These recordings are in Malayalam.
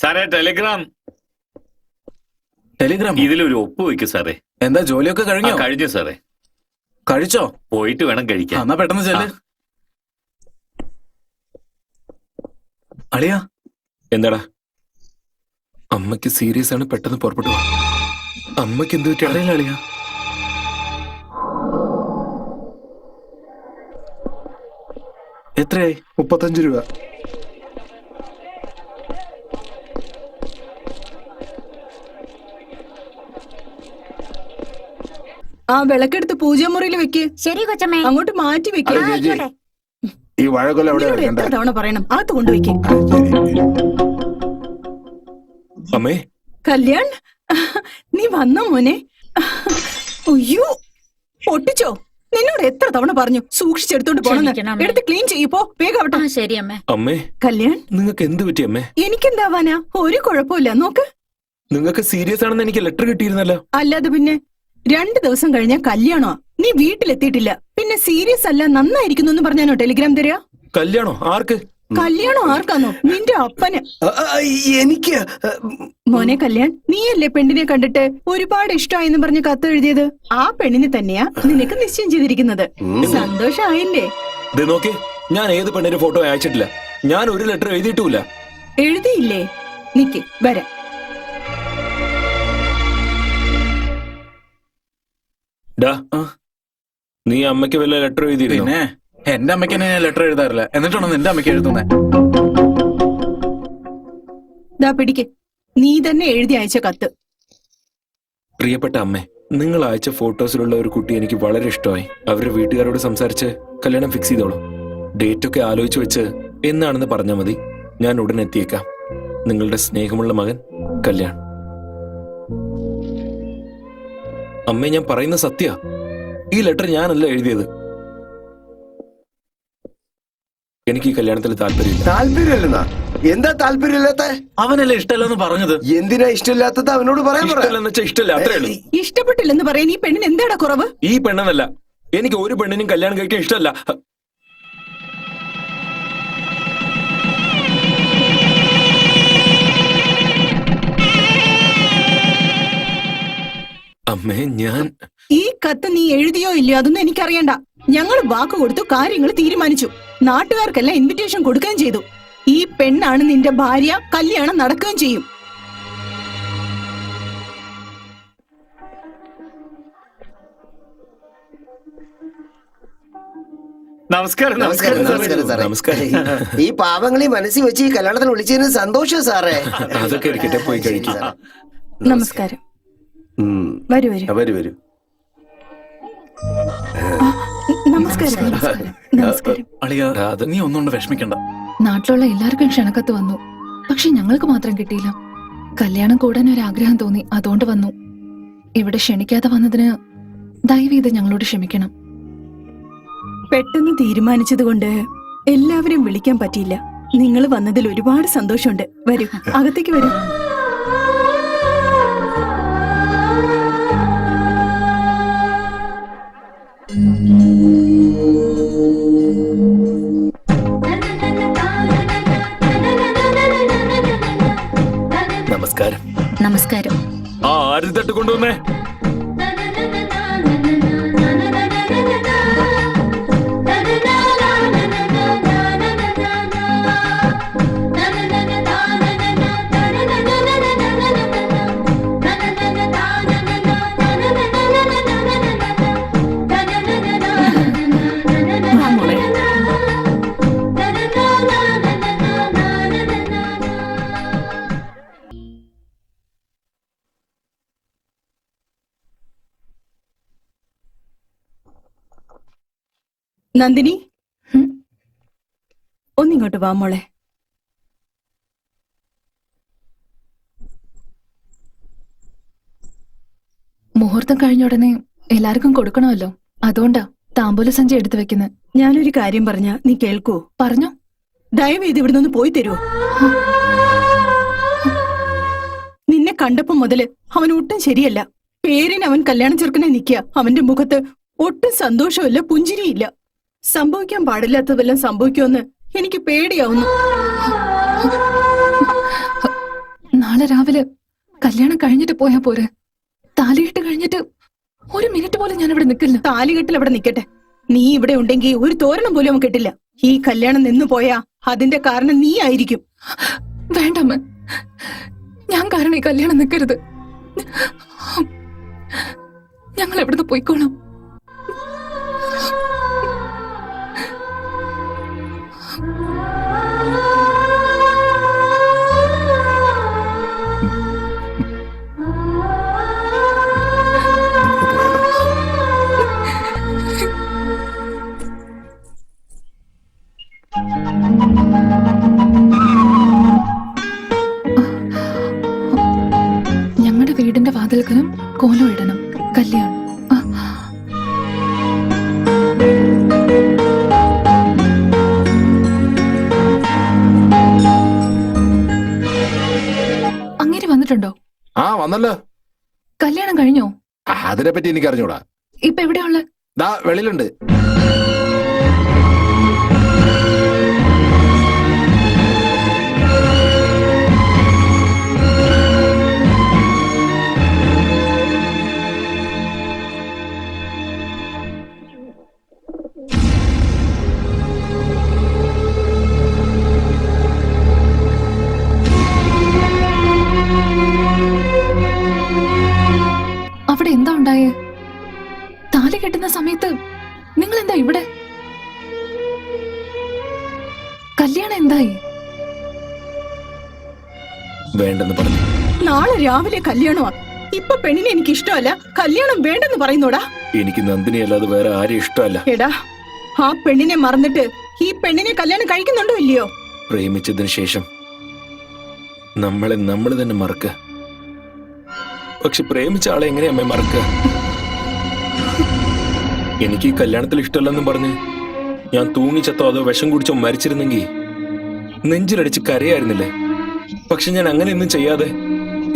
സാറേ ടെലിഗ്രാം ഇതിലൊരു ഒപ്പ് വെക്കും സാറേ. എന്താ ജോലിയൊക്കെ കഴിഞ്ഞോ? കഴിഞ്ഞു സാറേ. കഴിച്ചോ? പോയിട്ട് വേണം കഴിക്കാൻ. എന്നാ പെട്ടെന്ന് ചെല്ല്. അളിയാ എന്താടാ? അമ്മയ്ക്ക് സീരിയസ് ആണ്, പെട്ടെന്ന് പുറപ്പെട്ടു. അമ്മയ്ക്ക് എന്ത് പറ്റി? അറിയില്ല അളിയാ. എത്രയായി? 35 രൂപ. ആ വിളക്കെടുത്ത് പൂജാമുറിയിൽ വെക്ക്. ശരി കൊച്ചമ്മേ. അങ്ങോട്ട് മാറ്റി വെക്ക്. ഈ വാഴക്കൊല എവിടെ നിന്നോട് എത്ര തവണ പറയണം, അകത്ത് കൊണ്ടുവയ്ക്ക്. അമ്മേ, കല്യാൺ, നീ വന്നോ മോനെ? അയ്യോ, പൊട്ടിച്ചോ? നിന്നോട് എത്ര തവണ പറഞ്ഞു സൂക്ഷിച്ചെടുത്തോണ്ട് പോണെന്ന്. എടുത്ത് ക്ലീൻ ചെയ്യപ്പോ വേഗാവട്ടെ. ശരി അമ്മേ. അമ്മേ, കല്യാൺ, നിങ്ങൾക്ക് എന്ത് പറ്റി അമ്മേ? എനിക്കെന്താവാനാ? ഒരു കുഴപ്പമില്ല. നോക്ക്, നിങ്ങൾക്ക് സീരിയസ് ആണെന്ന് എനിക്ക് ലെറ്റർ കിട്ടിയിരുന്നല്ലോ. അല്ലാതെ പിന്നെ 2 ദിവസം കഴിഞ്ഞ കല്യാണോ? നീ വീട്ടിലെത്തിയിട്ടില്ല, പിന്നെ സീരിയസ് അല്ല നന്നായിരിക്കുന്നു എന്ന് പറഞ്ഞാനോ ടെലിഗ്രാം തരിക? കല്യാണോ? ആർക്ക്? കല്യാണോ ആർക്കാന്നോ? നിന്റെ അപ്പന്. എനിക്ക് മോനെ കല്യാൺ, നീയല്ലേ പെണ്ണിനെ കണ്ടിട്ട് ഒരുപാട് ഇഷ്ടമായെന്ന് പറഞ്ഞ് കത്ത് എഴുതിയത്? ആ പെണ്ണിനെ തന്നെയാ നിനക്ക് നിശ്ചയം ചെയ്തിരിക്കുന്നത്. സന്തോഷായില്ലേ? ഇത് നോക്കി, ഞാൻ ഏത് പെണ്ണിന്റെ ഫോട്ടോ അയച്ചിട്ടില്ല. ഞാൻ ഒരു ലെറ്റർ എഴുതിയിട്ടില്ല. എഴുതിയില്ലേ? നിക്ക്, വരാം. നീ അമ്മയ്ക്ക് വല്ല ലെറ്റർ എഴുതിയിരുന്നു? പിന്നെ എന്റെ അമ്മയ്ക്ക് തന്നെ ഞാൻ ലെറ്റർ എഴുതാറില്ല. എന്നിട്ടാണോ നിന്റെ അമ്മയ്ക്ക് എഴുതുന്നേ? ദാ പിടിക്ക്, നീ തന്നെ എഴുതി അയച്ച കത്ത്. പ്രിയപ്പെട്ട അമ്മേ, നിങ്ങൾ അയച്ച ഫോട്ടോസിലുള്ള ഒരു കുട്ടി എനിക്ക് വളരെ ഇഷ്ടമായി. അവരുടെ വീട്ടുകാരോട് സംസാരിച്ച് കല്യാണം ഫിക്സ് ചെയ്തോളൂ. ഡേറ്റ് ഒക്കെ ആലോചിച്ച് വെച്ച് എന്നാണെന്ന് പറഞ്ഞാൽ മതി. ഞാൻ ഉടൻ എത്തിയേക്കാം. നിങ്ങളുടെ സ്നേഹമുള്ള മകൻ കല്യാൺ. അമ്മേ, ഞാൻ പറയുന്ന സത്യ. ഈ ലെറ്റർ ഞാനല്ല എഴുതിയത്. എനിക്ക് ഈ കല്യാണത്തിൽ താല്പര്യമില്ല. താല്പര്യമില്ലെന്നാ? എന്താ താല്പര്യമില്ലാത്ത? അവനല്ലേ ഇഷ്ടമല്ലെന്ന് പറഞ്ഞത്. എന്തിനാ ഇഷ്ടമില്ലാത്തത് അവനോട് പറയാൻ പറ. ഇഷ്ടമല്ലെന്ന് വെച്ചാൽ ഇഷ്ടമല്ല, അത്രേ ഉള്ളൂ. ഇഷ്ടപ്പെട്ടില്ലെന്ന് പറയാൻ ഈ പെണ്ണിന് എന്താടാ കുറവ്? ഈ പെണ്ണെന്നല്ല, എനിക്ക് ഒരു പെണ്ണിനും കല്യാണം കഴിക്കാൻ ഇഷ്ടമല്ല. അമ്മേ, ഞാൻ ഈ കത്ത് നീ എഴുതിയോ ഇല്ലയോ അതൊന്നും എനിക്കറിയണ്ട. ഞങ്ങൾ വാക്ക് കൊടുത്തു, കാര്യങ്ങൾ തീരുമാനിച്ചു. നാട്ടുകാർക്കെല്ലാം ഇൻവിറ്റേഷൻ കൊടുക്കുകയും ചെയ്തു. ഈ പെണ്ണാണ് നിന്റെ ഭാര്യ. കല്യാണം നടക്കുകയും ചെയ്യും. നമസ്കാരം. നമസ്കാരം സാറേ. നമസ്കാരം. ഈ പാവങ്ങളെ മനസ്സിൽ വെച്ച് ഈ കല്യാണത്തിന് വിളിച്ചതിന് സന്തോഷം സാറേ. അതൊക്കെ ഇരിക്കട്ടെ, പോയി കഴിക്കും. നമസ്കാരം. വരൂ വരൂ. വരൂ. നമസ്കാരം. നമസ്കാരം. അളിയ, നീ ഒന്നുകൊണ്ട് വിഷമിക്കണ്ട. നാട്ടിലുള്ള എല്ലാവർക്കും ക്ഷണക്കത്ത് വന്നു, പക്ഷെ ഞങ്ങൾക്ക് മാത്രം കിട്ടിയില്ല. കല്യാണം കൂടാൻ ഒരു ആഗ്രഹം തോന്നി, അതുകൊണ്ട് വന്നു. ഇവിടെ ക്ഷണിക്കാതെ വന്നതിന് ദയവീത് ഞങ്ങളോട് ക്ഷമിക്കണം. പെട്ടെന്ന് തീരുമാനിച്ചത് കൊണ്ട് എല്ലാവരും വിളിക്കാൻ പറ്റിയില്ല. നിങ്ങൾ വന്നതിൽ ഒരുപാട് സന്തോഷമുണ്ട്. വരൂ, അകത്തേക്ക് വരൂ. നമസ്കാരം. നമസ്കാരം. ആര് തട്ടുകൊണ്ടുവന്നേ? നന്ദിനി, ഒന്നിങ്ങോട്ട് വാ മോളെ. മുഹൂർത്തം കഴിഞ്ഞ ഉടനെ എല്ലാവർക്കും കൊടുക്കണമല്ലോ, അതുകൊണ്ടാ താമ്പൂല സഞ്ചി എടുത്തു വെക്കുന്നത്. ഞാനൊരു കാര്യം പറഞ്ഞ നീ കേൾക്കൂ? പറഞ്ഞോ. ദയവേത് ഇവിടെ നിന്ന് പോയി തരുമോ? നിന്നെ കണ്ടപ്പോ മുതല് അവൻ ഒട്ടും ശരിയല്ല. പേരിന് അവൻ കല്യാണം ചെറുക്കനെ നിൽക്കുക. അവന്റെ മുഖത്ത് ഒട്ടും സന്തോഷമില്ല, പുഞ്ചിരിയില്ല. സംഭവിക്കാൻ പാടില്ലാത്തതെല്ലാം സംഭവിക്കുമെന്ന് എനിക്ക് പേടിയാവുന്നു. നാളെ രാവിലെ കല്യാണം കഴിഞ്ഞിട്ട് പോയാ പോരെ? താലികെട്ട് കഴിഞ്ഞിട്ട് ഒരു മിനിറ്റ് പോലും ഞാൻ ഇവിടെ നിൽക്കില്ല. താലികെട്ടിൽ അവിടെ നിക്കട്ടെ. നീ ഇവിടെ ഉണ്ടെങ്കിൽ ഒരു തോരണം പോലും അവൻ കിട്ടില്ല. ഈ കല്യാണം നിന്നു പോയാ അതിന്റെ കാരണം നീ ആയിരിക്കും. വേണ്ടമ്മ, ഞാൻ കാരണം ഈ കല്യാണം നിൽക്കരുത്. ഞങ്ങൾ എവിടുന്ന് പോയിക്കോളാം. ഞങ്ങളുടെ വീടിന്റെ വാതിൽക്കലും കോലം ഇടണം. കല്യാണം അങ്ങനെ വന്നിട്ടുണ്ടോ? ആ വന്നല്ലോ. കല്യാണം കഴിഞ്ഞോ? അതിനെ പറ്റി എനിക്ക് അറിഞ്ഞൂടാ. ഇപ്പൊ എവിടെയുള്ള? ദാ വെളിയിലുണ്ട്. അവിടെ എന്താ ഉണ്ടായേ? താലി കെട്ടുന്ന സമയത്ത് നിങ്ങൾ എന്താ ഇവിടെ? കല്യാണം എന്തായി? വേണ്ടെന്ന് പറഞ്ഞു. നാളെ രാവിലെ കല്യാണമാ. ഇപ്പൊ പെണ്ണിനെ എനിക്ക് ഇഷ്ടമല്ല, കല്യാണം വേണ്ടെന്ന് പറയുന്നോടാ. എനിക്ക് നന്ദിനി അല്ലാതെ വേറെ ആരും ഇഷ്ടമല്ല. എടാ, ആ പെണ്ണിനെ മറന്നിട്ട് ഈ പെണ്ണിനെ കല്യാണം കഴിക്കുന്നുണ്ടോ ഇല്ലയോ? പ്രേമിച്ചതിന് ശേഷം നമ്മളെ നമ്മൾ തന്നെ മറക്കുക. പക്ഷെ പ്രേമിച്ച ആളെ എങ്ങനെയാ അമ്മ മറക്കുക? എനിക്ക് ഈ കല്യാണത്തിൽ ഇഷ്ടമല്ലെന്നും പറഞ്ഞ് ഞാൻ തൂങ്ങിച്ചത്തോ അതോ വിഷം കുടിച്ചോ മരിച്ചിരുന്നെങ്കിൽ നെഞ്ചിലടിച്ച് കരയായിരുന്നില്ലേ? പക്ഷെ ഞാൻ അങ്ങനെയൊന്നും ചെയ്യാതെ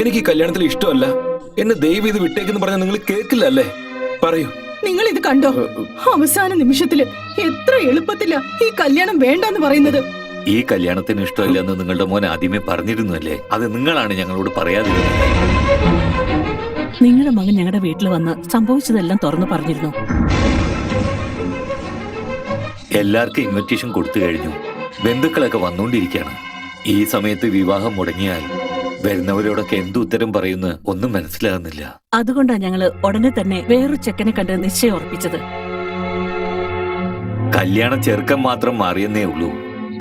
എനിക്ക് ഈ കല്യാണത്തിൽ ഇഷ്ടമല്ല, എന്നെ ദയവ് ഇത് വിട്ടേക്കെന്ന് പറഞ്ഞാൽ നിങ്ങൾ കേൾക്കില്ല അല്ലേ? പറയൂ. നിങ്ങൾ ഇത് കണ്ടോ? അവസാന നിമിഷത്തില് എത്ര എളുപ്പത്തിലാ ഈ കല്യാണം വേണ്ടെന്ന് പറയുന്നത്. ഈ കല്യാണത്തിന് ഇഷ്ടമില്ലെന്ന് നിങ്ങളുടെ മോൻ ആദ്യമേ പറഞ്ഞിരുന്നല്ലേ? അത് നിങ്ങളാണ് ഞങ്ങളോട് പറയാതിരുന്നത്. നിങ്ങളുടെ മകൻ ഞങ്ങളുടെ വീട്ടിൽ വന്ന് സംഭവിച്ചതെല്ലാം തുറന്നു പറഞ്ഞിരുന്നു. എല്ലാവർക്കും ഇൻവിറ്റേഷൻ കൊടുത്തു കഴിഞ്ഞു. ബന്ധുക്കളൊക്കെ വന്നുകൊണ്ടിരിക്കുകയാണ്. ഈ സമയത്ത് വിവാഹം മുടങ്ങിയാൽ വരുന്നവരോടൊക്കെ എന്ത് ഉത്തരം പറയുന്നു ഒന്നും മനസ്സിലാകുന്നില്ല. അതുകൊണ്ടാണ് ഞങ്ങള് ഉടനെ തന്നെ വേറൊരു ചെക്കനെ കണ്ട് നിശ്ചയം ഉറപ്പിച്ചത്. കല്യാണം ചെറുക്കം മാത്രം മാറിയെന്നേ ഉള്ളൂ.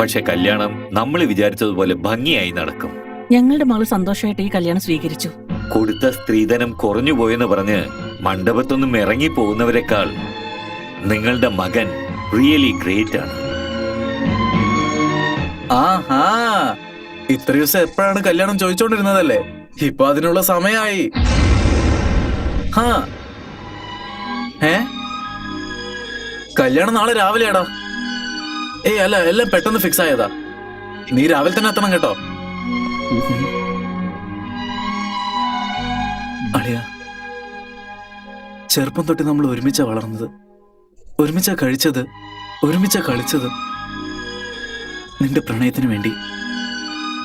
പക്ഷെ കല്യാണം നമ്മൾ വിചാരിച്ചതുപോലെ ഭംഗിയായി നടക്കും. ഞങ്ങളുടെ മകള് സന്തോഷമായിട്ട് ഈ കല്യാണം സ്വീകരിച്ചു. കൊടുത്ത സ്ത്രീധനം കുറഞ്ഞു പോയെന്ന് പറഞ്ഞ് മണ്ഡപത്തൊന്നും ഇറങ്ങി പോകുന്നവരെക്കാൾ നിങ്ങളുടെ മകൻ റിയലി ഗ്രേറ്റ് ആണ്. ആഹാ, ഇത്ര ദിവസം എപ്പോഴാണ് കല്യാണം ചോദിച്ചോണ്ടിരുന്നതല്ലേ? ഇപ്പൊ അതിനുള്ള സമയായി. ഹാ, കല്യാണം നാളെ രാവിലെയാടാ. ഏയ് അല്ല, എല്ലാം പെട്ടെന്ന് ഫിക്സ് ആയതാ. നീ രാവിലെ തന്നെ എത്തണം കേട്ടോ. അളിയ, ചെറുപ്പം തൊട്ട് നമ്മൾ ഒരുമിച്ച വളർന്നത്, ഒരുമിച്ച കഴിച്ചത്, ഒരുമിച്ച കളിച്ചത്. നിന്റെ പ്രണയത്തിന് വേണ്ടി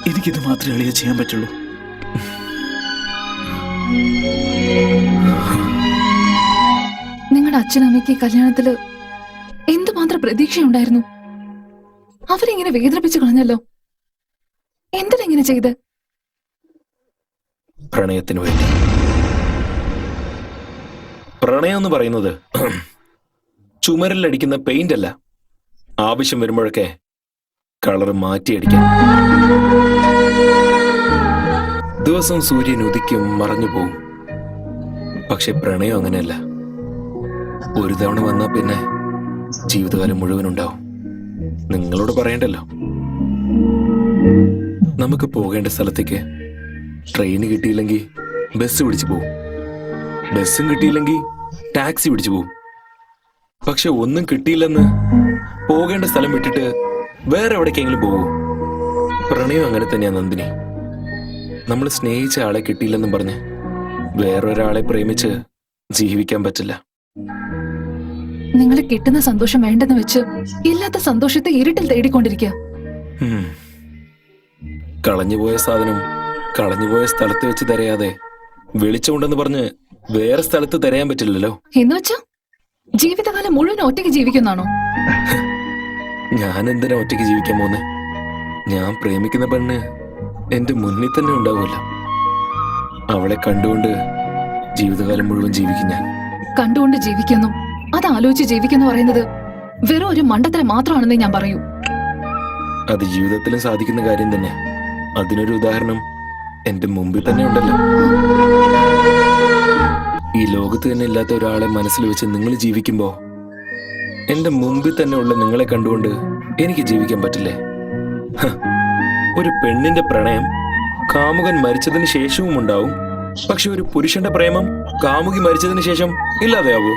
എനിക്കിത് മാത്രമേ അളിയ ചെയ്യാൻ പറ്റുള്ളൂ. നിങ്ങളുടെ അച്ഛനമ്മയ്ക്ക് ഈ കല്യാണത്തില് എന്തുമാത്രം പ്രതീക്ഷയുണ്ടായിരുന്നു. അവരെങ്ങനെ വേദനിപ്പിച്ചു കളഞ്ഞല്ലോ. എന്തിനെങ്ങനെ ചെയ്ത്? പ്രണയത്തിന് വേണ്ടി. പ്രണയം എന്ന് പറയുന്നത് ചുമരിലടിക്കുന്ന പെയിന്റ് അല്ല. ആവശ്യം വരുമ്പോഴൊക്കെ കളർ മാറ്റിയടിക്കാൻ. ദിവസം സൂര്യൻ ഉദിക്കും, മറഞ്ഞു പോവും. പക്ഷെ പ്രണയം അങ്ങനെയല്ല. ഒരു തവണ വന്നാ പിന്നെ ജീവിതകാലം മുഴുവനുണ്ടാവും. നിങ്ങളോട് പറയണ്ടല്ലോ. നമുക്ക് പോകേണ്ട സ്ഥലത്തേക്ക് ട്രെയിന് കിട്ടിയില്ലെങ്കിൽ ബസ് പിടിച്ചു പോവും. ബസ്സും കിട്ടിയില്ലെങ്കിൽ ടാക്സി പിടിച്ചു പോവും. പക്ഷെ ഒന്നും കിട്ടിയില്ലെന്ന് പോകേണ്ട സ്ഥലം വിട്ടിട്ട് വേറെ എവിടേക്കെങ്കിലും പോവൂ. പ്രണയം അങ്ങനെ തന്നെയാ നന്ദിനി. നമ്മൾ സ്നേഹിച്ച ആളെ കിട്ടിയില്ലെന്നും പറഞ്ഞ് വേറൊരാളെ പ്രേമിച്ച് ജീവിക്കാൻ പറ്റില്ല. നിങ്ങൾ കിട്ടുന്ന സന്തോഷം വേണ്ടെന്ന് വെച്ച് ഇല്ലാത്ത സന്തോഷത്തെ ഇരുട്ടിൽ തേടിക്കൊണ്ടിരിക്കുക. കളഞ്ഞുപോയ സാധനം കളഞ്ഞുപോയ സ്ഥലത്ത് വെച്ച് തിരയാതെ വെളിച്ചമുണ്ടെന്ന് പറഞ്ഞ് വേറെ സ്ഥലത്ത് തിരയാൻ പറ്റില്ലല്ലോ. എന്ന് വെച്ചാ ജീവിതകാലം മുഴുവൻ ഒറ്റയ്ക്ക് ജീവിക്കുന്നാണോ? ഞാൻ എന്തിനാ ഒറ്റയ്ക്ക് ജീവിക്കാൻ പോന്നെ? ഞാൻ പ്രേമിക്കുന്ന പെണ്ണ് എന്റെ മുന്നിൽ തന്നെ ഉണ്ടാവുമല്ലോ. അവളെ കണ്ടുകൊണ്ട് ജീവിതകാലം മുഴുവൻ ജീവിക്കും ഞാൻ. കണ്ടുകൊണ്ട് ജീവിക്കുന്നു, അത് ആലോചിച്ച് ജീവിക്കുന്നു പറയുന്നത് വെറും ഒരു മണ്ടത്തരം മാത്രമാണെന്ന് ഞാൻ പറയൂ. അത് ജീവിതത്തിലും സാധിക്കുന്ന കാര്യം തന്നെ. അതിനൊരു ഉദാഹരണം എന്റെ മുമ്പിൽ തന്നെ ഉണ്ടല്ലോ. ഈ ലോകത്ത് തന്നെ ഇല്ലാത്ത ഒരാളെ മനസ്സിൽ വെച്ച് നിങ്ങൾ ജീവിക്കുമ്പോ എന്റെ മുമ്പിൽ തന്നെ ഉള്ള നിങ്ങളെ കണ്ടുകൊണ്ട് എനിക്ക് ജീവിക്കാൻ പറ്റില്ലേ? ഹ, ഒരു പെണ്ണിന്റെ പ്രണയം കാമുകൻ മരിച്ചതിന് ശേഷവും ഉണ്ടാവും. പക്ഷെ ഒരു പുരുഷന്റെ പ്രേമം കാമുകി മരിച്ചതിന് ശേഷം ഇല്ലാതെയാവൂ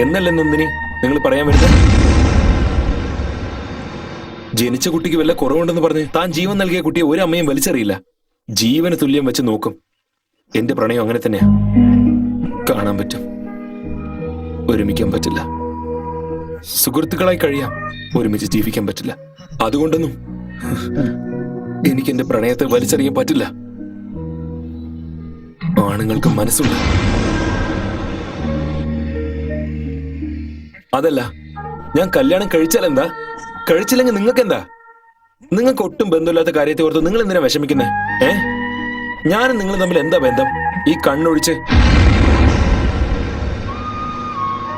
എന്നല്ലേ നന്ദിനി നിങ്ങൾ പറയാൻ വരുന്നത്? ജനിച്ച കുട്ടിക്ക് വല്ല കുറവുണ്ടെന്ന് പറഞ്ഞ് താൻ ജീവൻ നൽകിയ കുട്ടിയെ ഒരു അമ്മയും വലിച്ചെറിയില്ല. ജീവന് തുല്യം വെച്ച് നോക്കും. എന്റെ പ്രണയം അങ്ങനെ തന്നെയാ. കാണാൻ പറ്റും, ഒരുമിക്കാൻ പറ്റില്ല. സുഹൃത്തുക്കളായി കഴിയാം, ഒരുമിച്ച് ജീവിക്കാൻ പറ്റില്ല. അതുകൊണ്ടൊന്നും എനിക്ക് എന്റെ പ്രണയത്തെ വലിച്ചെറിയാൻ പറ്റില്ല. ആണുങ്ങൾക്ക് മനസ്സുണ്ട്. അതല്ല, ഞാൻ കല്യാണം കഴിച്ചാൽ എന്താ, കഴിച്ചില്ലെങ്കിൽ നിങ്ങൾക്ക് എന്താ? നിങ്ങൾക്ക് ഒട്ടും ബന്ധമില്ലാത്ത കാര്യത്തെ ഓർത്ത് നിങ്ങൾ എന്തിനാ വിഷമിക്കുന്നേ? ഞാനും നിങ്ങൾ തമ്മിൽ എന്താ ബന്ധം? ഈ കണ്ണൊഴിച്ച്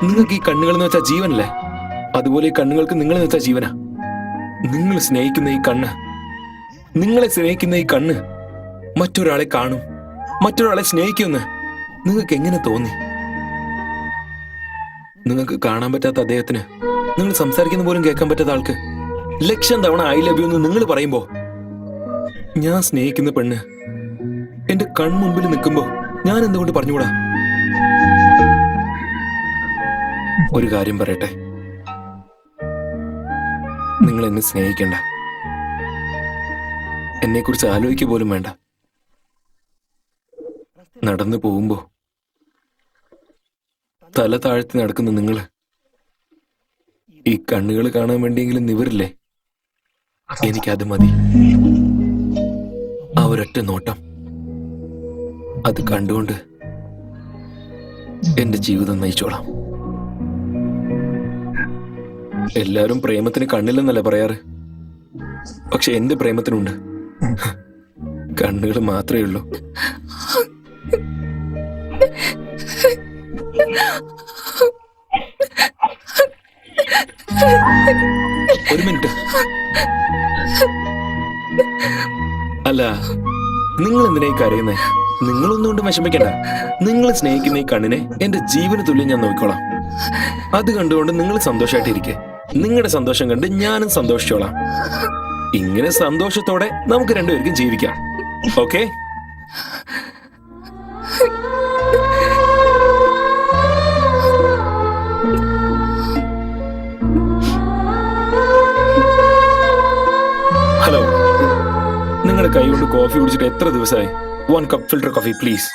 നിങ്ങൾക്ക് ഈ കണ്ണുകൾ എന്ന് വെച്ചാൽ ജീവനല്ലേ? അതുപോലെ ഈ കണ്ണുകൾക്ക് നിങ്ങളെന്ന് വെച്ചാൽ ജീവനാ. നിങ്ങൾ സ്നേഹിക്കുന്ന ഈ കണ്ണ്, നിങ്ങളെ സ്നേഹിക്കുന്ന ഈ കണ്ണ് മറ്റൊരാളെ കാണും, മറ്റൊരാളെ സ്നേഹിക്കുമെന്ന് നിങ്ങൾക്ക് എങ്ങനെ തോന്നി? നിങ്ങൾക്ക് കാണാൻ പറ്റാത്ത അദ്ദേഹത്തിന് നിങ്ങൾ സംസാരിക്കുന്ന പോലും കേൾക്കാൻ പറ്റാത്ത ആൾക്ക് ലക്ഷം തവണ ഐ ലവ് യു എന്ന് നിങ്ങൾ പറയുമ്പോ, ഞാൻ സ്നേഹിക്കുന്ന പെണ്ണ് എന്റെ കൺമുമ്പിൽ നിൽക്കുമ്പോ ഞാൻ എന്തുകൊണ്ട് പറഞ്ഞുകൂടാ? ഒരു കാര്യം പറയട്ടെ, നിങ്ങൾ എന്നെ സ്നേഹിക്കണ്ട, എന്നെ കുറിച്ച് ആലോചിക്കുക പോലും വേണ്ട. നടന്നു പോകുമ്പോ തല താഴ്ത്തി നടക്കുന്ന നിങ്ങള് ഈ കണ്ണുകൾ കാണാൻ വേണ്ടിയെങ്കിലും നിവരില്ലേ? എനിക്കത് മതി. ആ ഒരൊറ്റ നോട്ടം, അത് കണ്ടുകൊണ്ട് എന്റെ ജീവിതം നയിച്ചോളാം. എല്ലാരും പ്രേമത്തിന് കണ്ണില്ലെന്നല്ല പറയാറ്, പക്ഷെ എന്റെ പ്രേമത്തിനുണ്ട്. കണ്ണുകൾ മാത്രമേ ഉള്ളൂ. ഒരു മിനിറ്റ്. അല്ല, നിങ്ങൾ എന്തിനാ ഈ കരയുന്നേ? നിങ്ങളൊന്നും കൊണ്ട് വിഷമിക്കണ്ട. നിങ്ങൾ സ്നേഹിക്കുന്ന ഈ കണ്ണിനെ എന്റെ ജീവന് തുല്യം ഞാൻ നോക്കിക്കോളാം. അത് കണ്ടുകൊണ്ട് നിങ്ങൾ സന്തോഷമായിട്ടിരിക്കെ. നിങ്ങളുടെ സന്തോഷം കണ്ട് ഞാനും സന്തോഷിച്ചോളാം. ഇങ്ങനെ സന്തോഷത്തോടെ നമുക്ക് രണ്ടുപേർക്കും ജീവിക്കാം. ഓക്കെ? ഹലോ, നിങ്ങളുടെ കൈ കൊണ്ട് കോഫി കുടിച്ചിട്ട് എത്ര ദിവസമായി? 1 കപ്പ് ഫിൽറ്റർ കോഫി പ്ലീസ്.